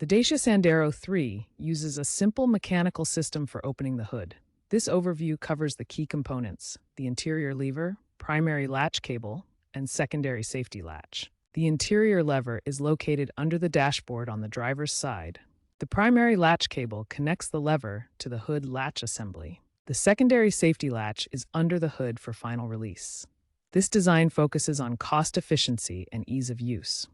The Dacia Sandero III uses a simple mechanical system for opening the hood. This overview covers the key components: the interior lever, primary latch cable, and secondary safety latch. The interior lever is located under the dashboard on the driver's side. The primary latch cable connects the lever to the hood latch assembly. The secondary safety latch is under the hood for final release. This design focuses on cost efficiency and ease of use.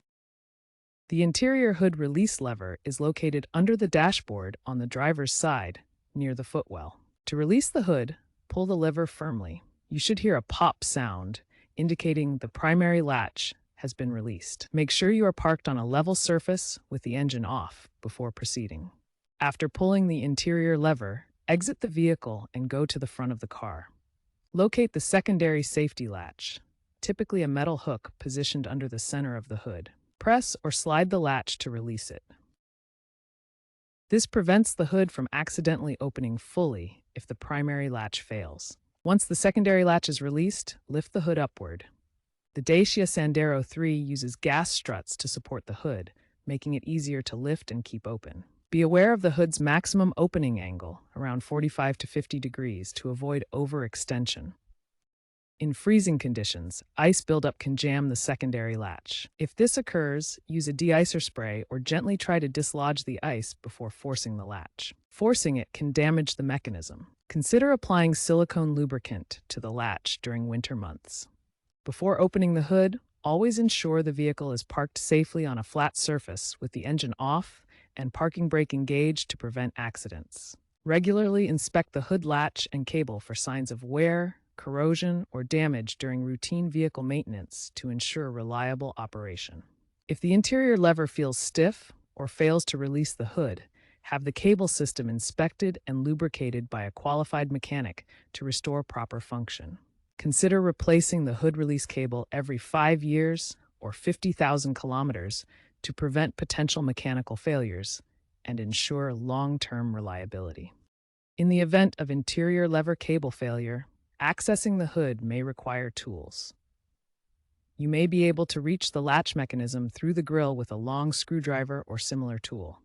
The interior hood release lever is located under the dashboard on the driver's side, near the footwell. To release the hood, pull the lever firmly. You should hear a pop sound, indicating the primary latch has been released. Make sure you are parked on a level surface with the engine off before proceeding. After pulling the interior lever, exit the vehicle and go to the front of the car. Locate the secondary safety latch, typically a metal hook positioned under the center of the hood. Press or slide the latch to release it. This prevents the hood from accidentally opening fully if the primary latch fails. Once the secondary latch is released, lift the hood upward. The Dacia Sandero III uses gas struts to support the hood, making it easier to lift and keep open. Be aware of the hood's maximum opening angle, around 45 to 50 degrees, to avoid overextension. In freezing conditions, ice buildup can jam the secondary latch. If this occurs, use a de-icer spray or gently try to dislodge the ice before forcing the latch. Forcing it can damage the mechanism. Consider applying silicone lubricant to the latch during winter months. Before opening the hood, always ensure the vehicle is parked safely on a flat surface with the engine off and parking brake engaged to prevent accidents. Regularly inspect the hood latch and cable for signs of wear, corrosion, or damage during routine vehicle maintenance to ensure reliable operation. If the interior lever feels stiff or fails to release the hood, have the cable system inspected and lubricated by a qualified mechanic to restore proper function. Consider replacing the hood release cable every 5 years or 50,000 kilometers to prevent potential mechanical failures and ensure long-term reliability. In the event of interior lever cable failure, accessing the hood may require tools. You may be able to reach the latch mechanism through the grille with a long screwdriver or similar tool.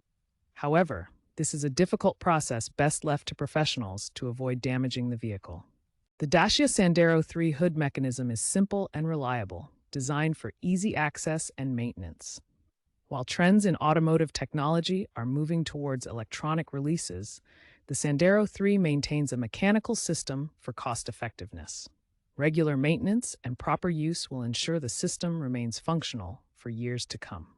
However, this is a difficult process best left to professionals to avoid damaging the vehicle. The Dacia Sandero III hood mechanism is simple and reliable, designed for easy access and maintenance. While trends in automotive technology are moving towards electronic releases, the Sandero III maintains a mechanical system for cost-effectiveness. Regular maintenance and proper use will ensure the system remains functional for years to come.